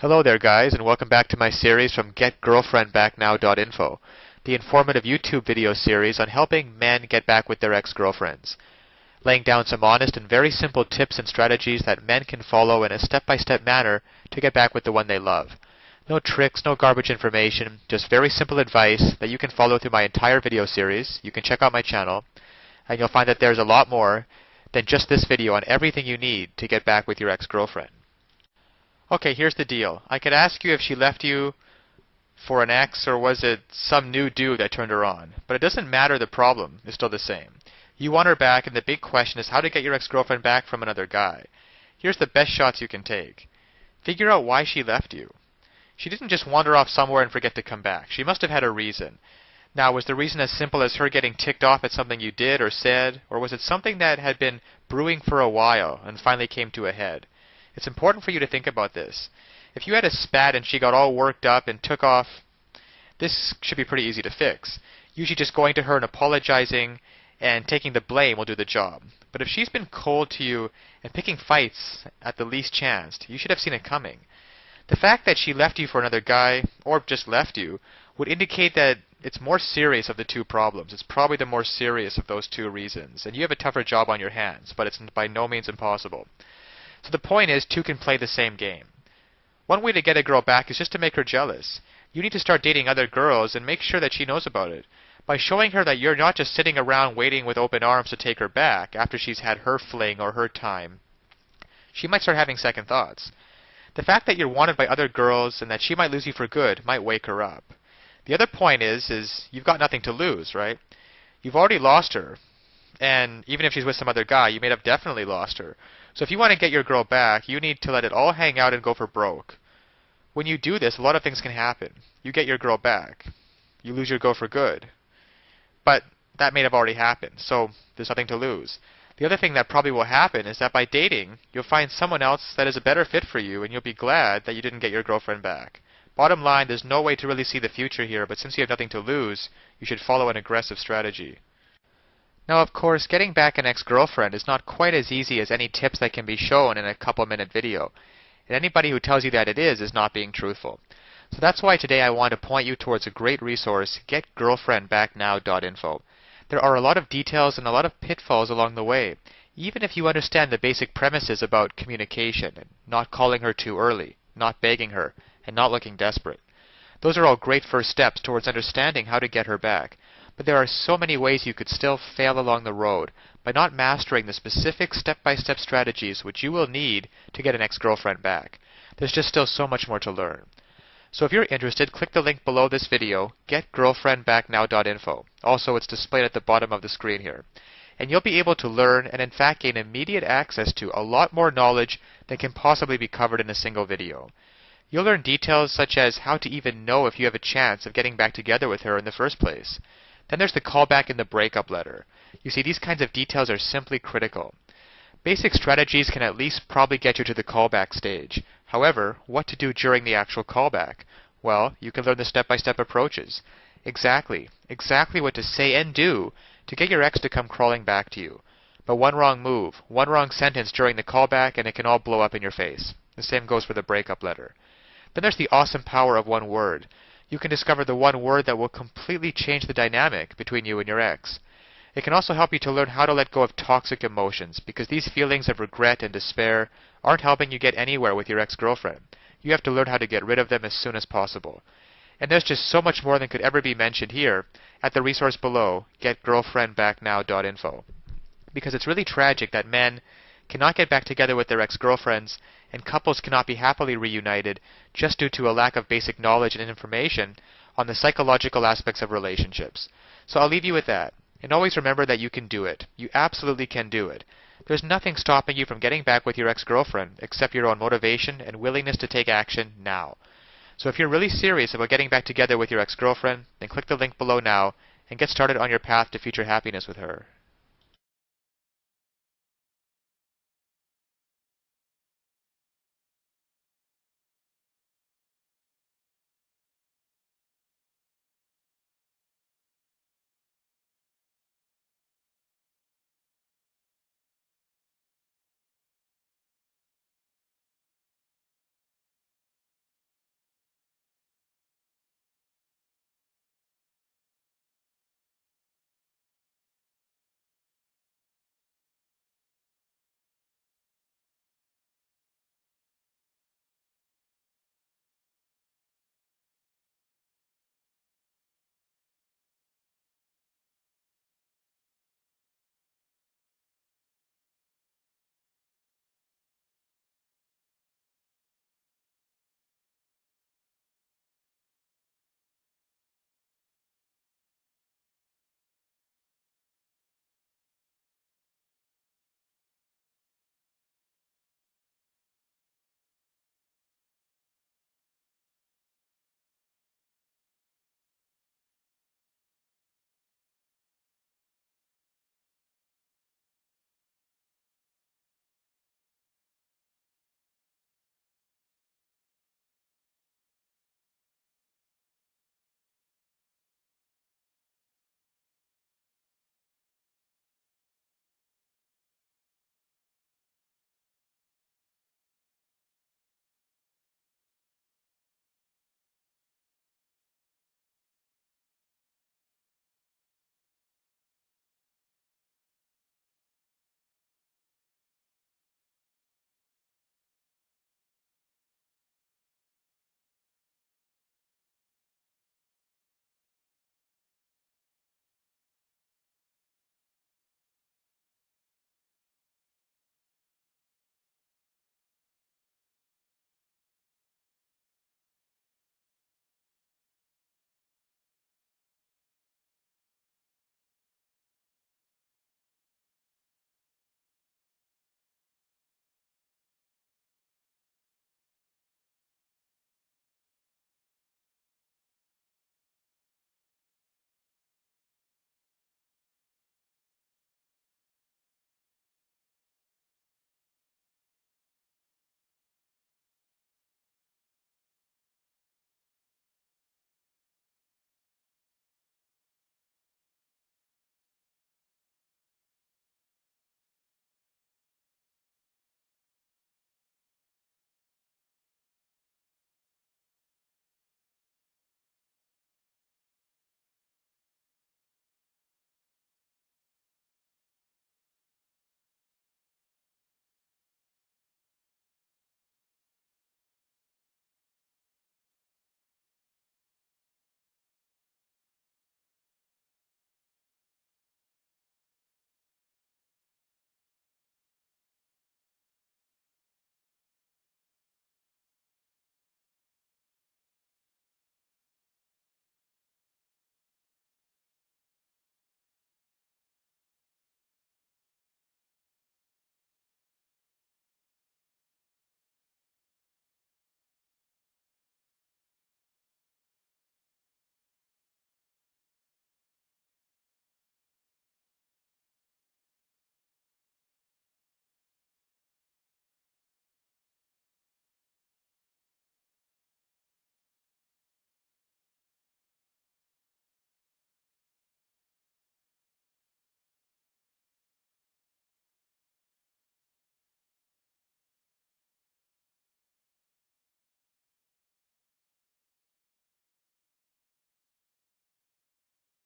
Hello there guys, and welcome back to my series from getgirlfriendbacknow.info, the informative YouTube video series on helping men get back with their ex-girlfriends, laying down some honest and very simple tips and strategies that men can follow in a step-by-step manner to get back with the one they love. No tricks, no garbage information, just very simple advice that you can follow through my entire video series. You can check out my channel, and you'll find that there's a lot more than just this video on everything you need to get back with your ex-girlfriend. Okay, here's the deal. I could ask you if she left you for an ex or was it some new dude that turned her on. But it doesn't matter, the problem is still the same. You want her back, and the big question is how to get your ex-girlfriend back from another guy. Here's the best shots you can take. Figure out why she left you. She didn't just wander off somewhere and forget to come back. She must have had a reason. Now, was the reason as simple as her getting ticked off at something you did or said, or was it something that had been brewing for a while and finally came to a head? It's important for you to think about this. If you had a spat and she got all worked up and took off, this should be pretty easy to fix. Usually just going to her and apologizing and taking the blame will do the job. But if she's been cold to you and picking fights at the least chance, you should have seen it coming. The fact that she left you for another guy, or just left you, would indicate that it's more serious of the two problems. It's probably the more serious of those two reasons. And you have a tougher job on your hands, but it's by no means impossible. So the point is, two can play the same game. One way to get a girl back is just to make her jealous. You need to start dating other girls and make sure that she knows about it. By showing her that you're not just sitting around waiting with open arms to take her back after she's had her fling or her time, she might start having second thoughts. The fact that you're wanted by other girls and that she might lose you for good might wake her up. The other point is you've got nothing to lose, right? You've already lost her. And even if she's with some other guy, you may have definitely lost her. So if you want to get your girl back, you need to let it all hang out and go for broke. When you do this, a lot of things can happen. You get your girl back. You lose your girl for good. But that may have already happened, so there's nothing to lose. The other thing that probably will happen is that by dating, you'll find someone else that is a better fit for you, and you'll be glad that you didn't get your girlfriend back. Bottom line, there's no way to really see the future here, but since you have nothing to lose, you should follow an aggressive strategy. Now, of course, getting back an ex-girlfriend is not quite as easy as any tips that can be shown in a couple-minute video. And anybody who tells you that it is not being truthful. So that's why today I want to point you towards a great resource, getgirlfriendbacknow.info. There are a lot of details and a lot of pitfalls along the way, even if you understand the basic premises about communication, and not calling her too early, not begging her, and not looking desperate. Those are all great first steps towards understanding how to get her back. But there are so many ways you could still fail along the road by not mastering the specific step-by-step strategies which you will need to get an ex-girlfriend back. There's just still so much more to learn. So if you're interested, click the link below this video, getgirlfriendbacknow.info. Also, it's displayed at the bottom of the screen here. And you'll be able to learn and in fact gain immediate access to a lot more knowledge than can possibly be covered in a single video. You'll learn details such as how to even know if you have a chance of getting back together with her in the first place. Then there's the callback and the breakup letter. You see, these kinds of details are simply critical. Basic strategies can at least probably get you to the callback stage. However, what to do during the actual callback? Well, you can learn the step-by-step approaches. Exactly what to say and do to get your ex to come crawling back to you. But one wrong move, one wrong sentence during the callback, and it can all blow up in your face. The same goes for the breakup letter. Then there's the awesome power of one word. You can discover the one word that will completely change the dynamic between you and your ex. It can also help you to learn how to let go of toxic emotions, because these feelings of regret and despair aren't helping you get anywhere with your ex-girlfriend. You have to learn how to get rid of them as soon as possible. And there's just so much more than could ever be mentioned here at the resource below, getgirlfriendbacknow.info. Because it's really tragic that men cannot get back together with their ex-girlfriends, and couples cannot be happily reunited just due to a lack of basic knowledge and information on the psychological aspects of relationships. So I'll leave you with that. And always remember that you can do it. You absolutely can do it. There's nothing stopping you from getting back with your ex-girlfriend except your own motivation and willingness to take action now. So if you're really serious about getting back together with your ex-girlfriend, then click the link below now and get started on your path to future happiness with her.